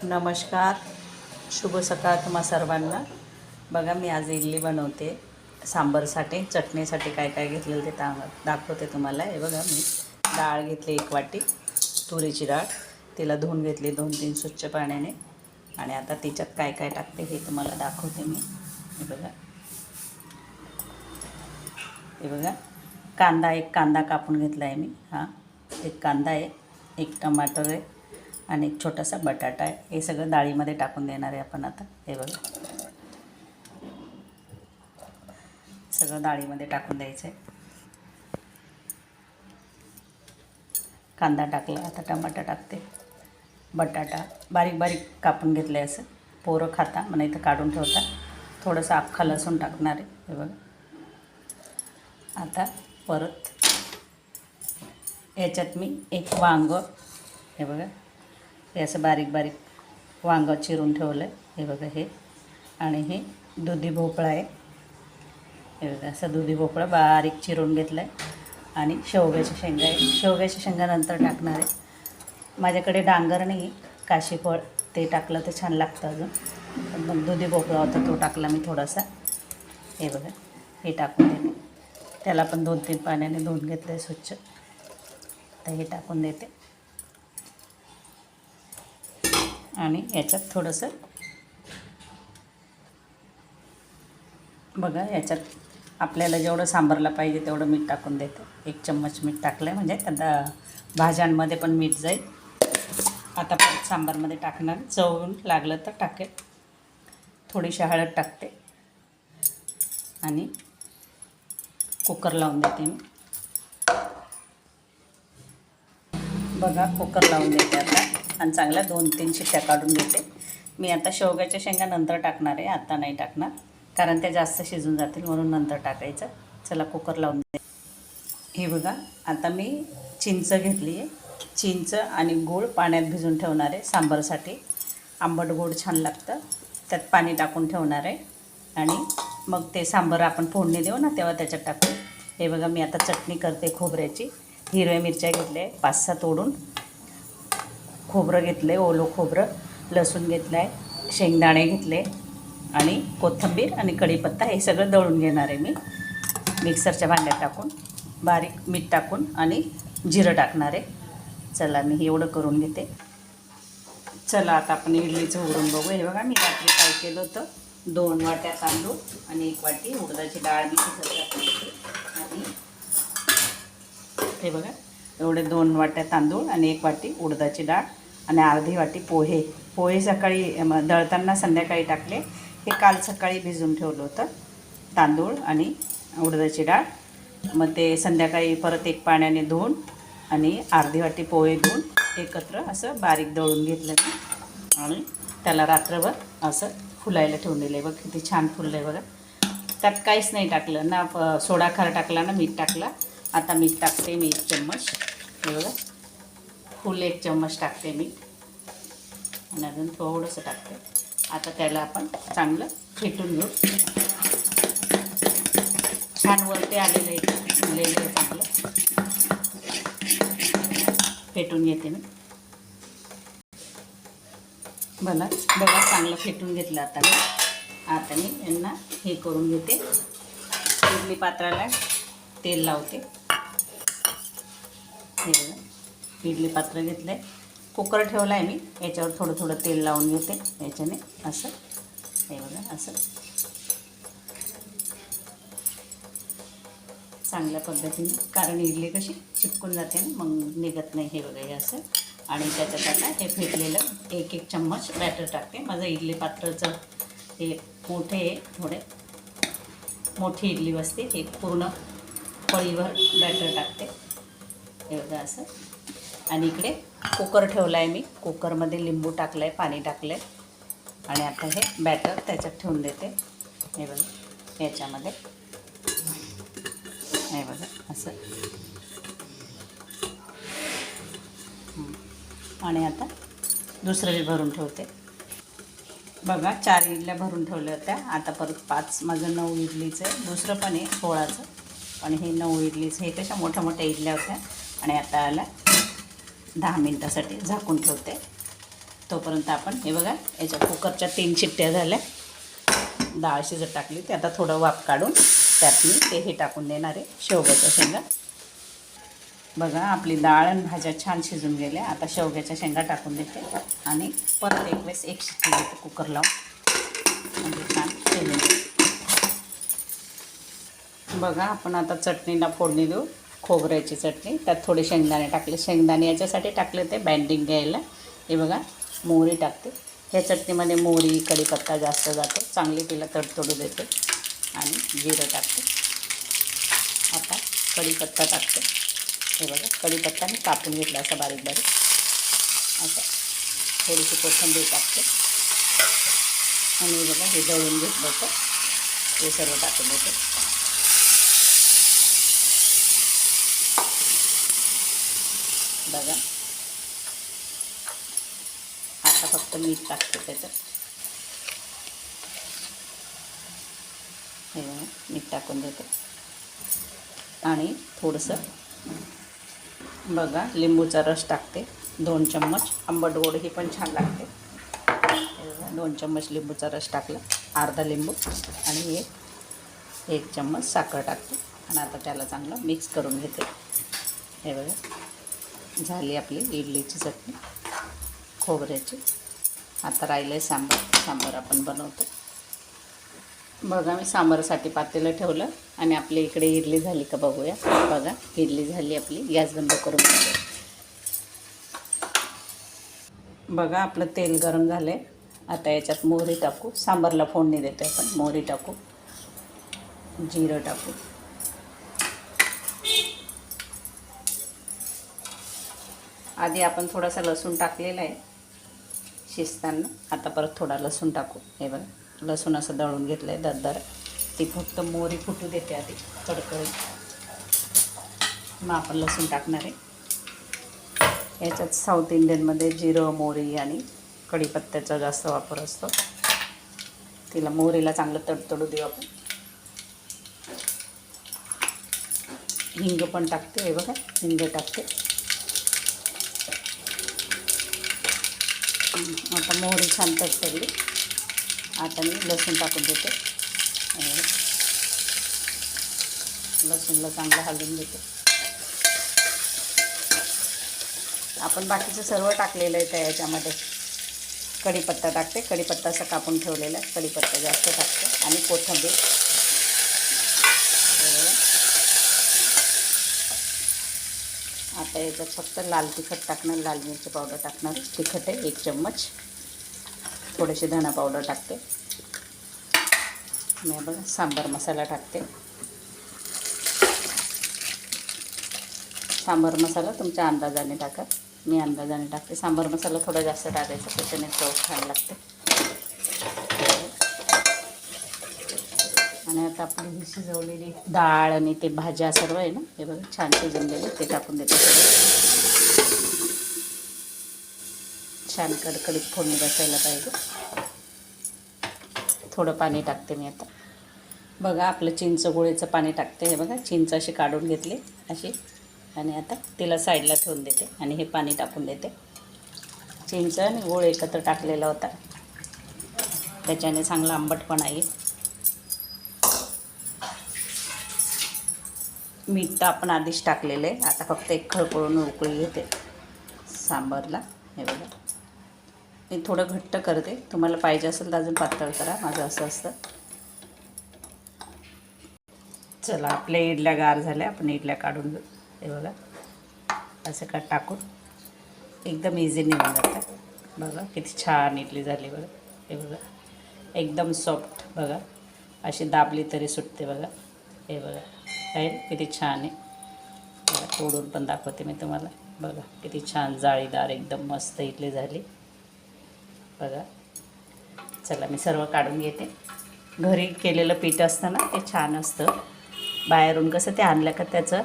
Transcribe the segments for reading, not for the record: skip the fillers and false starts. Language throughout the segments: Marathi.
नमस्कार, शुभ सकाळ तुम्हा सर्वांना. बघा, मी आज इडली बनवते. सांबरसाठी चटणीसाठी काय काय घेतलेलं ते दाखवते तुम्हाला. हे बघा, मी डाळ घेतली 1 वाटी, तुरीची डाळ. तिला धुवून घेतली 2-3 स्वच्छ पाण्याने. आणि आता तिच्यात काय काय टाकते हे तुम्हाला दाखवते मी. हे बघा, एक कांदा कापून घेतला आहे मी. एक कांदा आहे, एक टमाटर आहे आणि एक छोटासा बटाटा आहे. हे सगळं डाळीमध्ये टाकून देणार आहे आपण आता. हे बघा, सगळं डाळीमध्ये टाकून द्यायचं आहे. कांदा टाकला, आता टमाटर टाकते. बटाटा बारीक बारीक कापून घेतलं आहे. असं पोरं खाता म्हणा, इथं काढून ठेवता. थोडंसं अख्खा लसूण टाकणार आहे. हे बघा, आता परत याच्यात मी एक वांगं, हे बघा, हे असं बारीक बारीक वांगं चिरून ठेवलं आहे. हे बघा, हे आणि हे दुधी भोपळा आहे. हे बघा, असं दुधी भोपळा बारीक चिरून घेतलं आहे. आणि शेवग्याच्या शेंगा आहे. शेवग्याच्या शेंगा नंतर टाकणार आहे. माझ्याकडे डांगर नाही, काशीफळ, ते टाकलं तर छान लागतं अजून. पण दुधी भोपळा होता तो टाकला मी थोडासा. हे बघा, हे टाकून देते. त्याला पण 2-3 पाण्याने धुवून घेतलं आहे स्वच्छ. तर हे टाकून देते. आणि याच्यात थोडंसं बघा, याच्यात आपल्याला जेवढं सांबारला पाहिजे तेवढं मीठ टाकून देते. 1 चम्मच मीठ टाकलं आहे, म्हणजे त्या भाज्यांमध्ये पण मीठ जाईल. आता परत सांबारमध्ये टाकणार, चव लागलं तर टाकेल. थोडीशी हळद टाकते आणि कुकर लावून देते मी. बघा, कुकर लावून देते आता आणि चांगल्या 2-3 शिट्ट्या काढून घेते. मी आता शेवग्याच्या शेंगा नंतर टाकणार आहे, आता नाही टाकणार, कारण त्या जास्त शिजून जातील, म्हणून नंतर टाकायचं. चला, कुकर लावून दे. हे बघा, आता मी चिंच घेतली आहे. चिंच आणि गूळ पाण्यात भिजून ठेवणार आहे सांबारसाठी. आंबट गोड छान लागतं. त्यात पाणी टाकून ठेवणार आहे आणि मग ते सांबार आपण फोडणी देऊ ना, तेव्हा त्याच्यात टाकू. हे बघा, मी आता चटणी करते खोबऱ्याची. हिरव्या मिरच्या घेतल्या आहे 5-6 तोडून. खोबरं घेतलं आहे, ओलं खोबरं. लसूण घेतलं आहे, शेंगदाणे घेतले आणि कोथिंबीर आणि कढीपत्ता. हे सगळं दळून घेणार आहे मी मिक्सरच्या भांड्यात टाकून. बारीक मीठ टाकून आणि जिरं टाकणार आहे. चला, मी एवढं करून घेते. चला, आता आपण इडलीचं उघडून बघू. हे बघा, मी रात्री काय केलं होतं, 2 वाट्या तांदूळ आणि 1 वाटी उडदाची डाळ मी शिजत टाकली. आणि हे बघा, एवढे 2 वाट्या तांदूळ आणि 1 वाटी उडदाची डाळ आणि अर्धी वाटी पोहे. पोहे सकाळी दळताना संध्याकाळी टाकले. हे काल सकाळी भिजून ठेवलं होतं, तांदूळ आणि उडदाची डाळ. मग ते संध्याकाळी परत 1 पाण्याने धुवून आणि अर्धी वाटी पोहे धुवून एकत्र असं बारीक दळून घेतलं मी. आणि त्याला रात्रभर असं फुलायला ठेवून दिलं आहे. बघ, किती छान फुललं आहे बघा. त्यात काहीच नाही टाकलं ना, सोडा खार टाकला ना मीठ टाकला. आता मीठ टाकते मी 1 चम्मच. हे बघा, फुल 1 चम्मच टाकते मी आणि अजून थोडंसं टाकते. आता त्याला आपण चांगलं फेटून घेऊ. छान वरती आलेलं आहे चांगलं. फेटून घेते मी. बघा, चांगलं फेटून घेतलं. आता मी यांना हे करून घेते. इडली पात्राला तेल लावते. हे बघा, इडली पात्र घेतलं आहे. कुकर ठेवला आहे मी, याच्यावर थोडं थोडं तेल लावून घेते याच्याने असं. हे बघा, असं चांगल्या पद्धतीने, कारण इडली कशी चिपकून जाते ना, मग निघत नाही. हे बघा, हे असं. आणि त्याच्यात आता हे फेटलेलं 1-1 चम्मच बॅटर टाकते. माझं इडली पात्राचं हे मोठे आहे, थोडे मोठी इडली बसते. हे पूर्ण पळीभर बॅटर टाकते. हे बघा, असं. आणि इकडे कुकर ठेवला आहे मी. कुकरमध्ये लिंबू टाकलं आहे, पाणी टाकलं आहे आणि आता हे बॅटर त्याच्यात ठेवून देते. हे बघा, याच्यामध्ये. हे बघा, असं. आणि आता दुसरं बी भरून ठेवते. बघा, 4 इडल्या भरून ठेवल्या होत्या. आता परत 5, माझं 9 इडलीचं आहे. दुसरं पण आहे 16चं, पण हे 9 इडलीचं. हे कशा मोठ्या मोठ्या इडल्या होत्या. आणि आता याला 10 मिनटासाठी झाकून ठेवते. तोपर्यंत आपण हे बघा याच्या कुकरच्या 3 शिट्ट्या झाल्या. डाळ शिजत टाकली ते आता थोडं वाफ काढून त्यात मी ते हे टाकून देणार आहे शेवग्याच्या शेंगा. बघा आपली डाळ आणि भाज्या छान शिजून गेल्या. आता शेवग्याच्या शेंगा टाकून देते आणि परत एक वेळेस एक शिट्टी देते कुकर लावून म्हणजे छान शिजून. बघा आपण आता चटणीला फोडणी देऊ. खोबऱ्याची चटणी, त्यात थोडे शेंगदाणे टाकले. शेंगदाणे याच्यासाठी टाकले ते बाइंडिंग द्यायला. हे बघा मोहरी टाकते. ह्या चटणीमध्ये मोहरी कढीपत्ता जास्त जातो, चांगली तिला तडतडू देते आणि जिरं टाकते. आता कढीपत्ता टाकते. हे बघा कढीपत्ता मी कापून घेतला असा बारीक बारीक. आता थोडीशी कोथिंबीर टाकते आणि हे बघा हे दळून घेतलं होतं हे सर्व टाकून देते. बघा आता फक्त मीठ टाकते त्याच्यात. हे बघा मीठ टाकून देते आणि थोडंसं बघा लिंबूचा रस टाकते 2 चम्मच. आंबट गोड ही पण छान लागते. 2 चम्मच लिंबूचा रस टाकला, अर्धा लिंबू आणि 1 चम्मच साखर टाकते आणि आता त्याला चांगलं मिक्स करून घेते. हे बघा झाली आपली इडलीची चटणी खोबऱ्याची. आता राहिलं आहे सांबार आपण बनवतो. बघा मी सांबारासाठी पातेलं ठेवलं आणि आपल्या इकडे इडली झाली का बघूया. बघा इडली झाली आपली. गॅस बंद करून घेते. बघा आपलं तेल गरम झालं आहे. आता याच्यात मोहरी टाकू. सांबारला फोडणी देतो आपण. मोहरी टाकू, जिरं टाकू, आधी आपण थोडासा लसूण टाकलेला आहे शिजताना. आता परत थोडा लसूण टाकू. हे बघा लसूण असं दळून घेतलं आहे दरदर. ती फक्त मोहरी फुटू देते आधी तडकळी, मग आपण लसूण टाकणार आहे. याच्यात साऊथ इंडियनमध्ये जिरं मोहरी आणि कढीपत्त्याचा जास्त वापर असतो. तिला मोहरीला चांगलं तडतडू देऊ आपण. हिंग पण टाकते. हे बघा हिंग टाकते. आता मोहरी छान तडतडली. आता मी लसूण टाकून देते. लसूणला चांगलं हलवून देते. आपण बाकीचं सर्व टाकलेलं आहे त्या याच्यामध्ये. कढीपत्ता टाकते. कढीपत्ता असं कापून ठेवलेला आहे. कढीपत्ता जास्त टाकते आणि कोथिंबीर. आता याच्यात फक्त लाल तिखट टाकणार, लाल मिरची पावडर टाकणार. तिखट आहे 1 चम्मच. थोडेसे धना पावडर टाकते. मी बघा सांबार मसाला टाकते. सांबार मसाला तुमच्या अंदाजाने टाका. मी अंदाजाने टाकते. सांबार मसाला थोडा जास्त टाकायचा, त्याच्याने चव छान लागते. आणि आता आपली ही शिजवलेली डाळ आणि ते भाज्या सर्व आहे ना, हे बघा छान शिजून गेले. ते टाकून देते. छान कडकडीत फोडणी बसायला पाहिजे. थोडं पाणी टाकते मी आता. बघा आपलं चिंच गोळीचं पाणी टाकते. हे बघा चिंच अशी काढून घेतली अशी आणि आता तिला साईडला ठेवून देते आणि हे पाणी टाकून देते. चिंच आणि गोळ एकत्र टाकलेला होता, त्याच्याने चांगला आंबटपणा येईल. मीठ तर आपण आधीच टाकलेलं आहे. आता फक्त एक खळखळून उकळी घेते सांबारला. हे बघा मी थोडं घट्ट करते. तुम्हाला पाहिजे असेल तर अजून पातळ करा. माझं असं असतं. चला आपल्या इडल्या गार झाल्या. आपण इडल्या काढून घेऊ. हे बघा असं का टाकून एकदम इझी निघून जातात. बघा किती छान इडली झाली. बघा हे बघा एकदम सॉफ्ट. बघा अशी दाबली तरी सुटते. बघा हे बघा आहे किती छान आहे. बघा तोडून पण दाखवते मी तुम्हाला. बघा किती छान जाळीदार एकदम मस्त इडली झाली. बघा चला मी सर्व काढून घेते. घरी केलेलं पीठ असतं ना ते छान असतं. बाहेरून कसं ते आणलं का त्याचं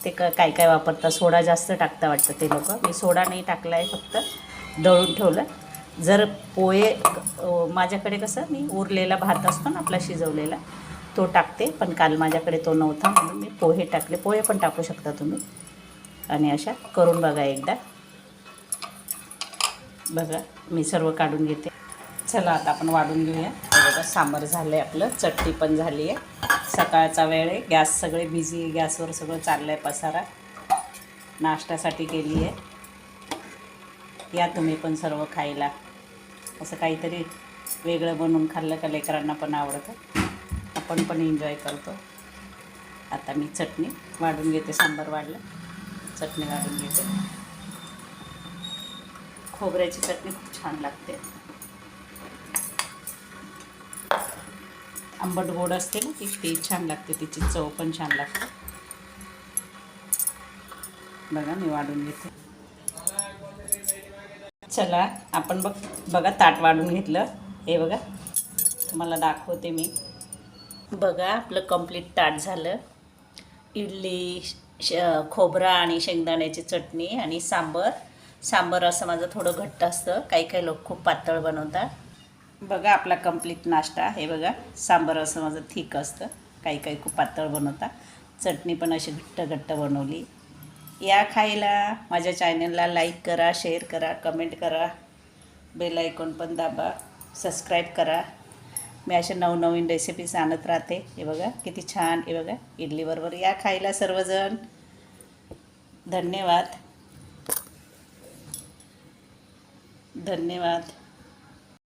ते काय काय वापरतात, सोडा जास्त टाकता वाटतं ते लोक. मी सोडा नाही टाकला आहे, फक्त दळून ठेवलं. जर पोहे माझ्याकडे कसं मी उरलेला भात असतो ना आपला शिजवलेला तो टाकते, पण काल माझ्याकडे तो नव्हता म्हणून मी पोहे टाकले. पोहे पण टाकू शकता तुम्ही. आणि अशा करून बघा एकदा. बघा मी सर्व काढून घेते. चला आता आपण वाढून घेऊया. हे बघा सांबार झालं आहे आपलं, चटणी पण झाली आहे. सकाळचा वेळ आहे, गॅस सगळे बिझी आहे, गॅसवर सगळं चाललं आहे पसारा. नाश्त्यासाठी केली आहे. या तुम्ही पण सर्व खायला. असं काहीतरी वेगळं बनवून खाल्लं का लेकरांना पण आवडतं, आपण पण एन्जॉय करतो. आता मी चटणी वाढून घेते. सांबार वाढलं, चटणी वाढून घेते. खोबऱ्याची चटणी खूप छान लागते. आंबट गोड असते ना ती छान लागते, तिची चव पण छान लागते. बघा मी वाढून घेते. चला आपण बघा ताट वाढून घेतलं. हे बघा तुम्हाला दाखवते मी. बघा आपलं कंप्लीट ताट झालं. इडली, खोबरा आणि शेंगदाण्याची चटणी आणि सांबार असं माझं थोडं घट्ट असतं, काही लोक खूप पातळ बनवतात. बघा आपला कंप्लीट नाश्ता. हे बघा सांबार असं माझं थिक असतं, काही खूप पातळ बनवतात. चटणी पण अशी घट्ट बनवली. या खायला. माझ्या चॅनलला लाईक करा, शेअर करा, कमेंट करा, बेल आयकॉन पण दाबा, सबस्क्राईब करा. मी असे नवनवीन रेसिपीज आणत राहते. हे बघा किती छान. हे बघा इडलीबरोबर या खायला सर्वजण. धन्यवाद.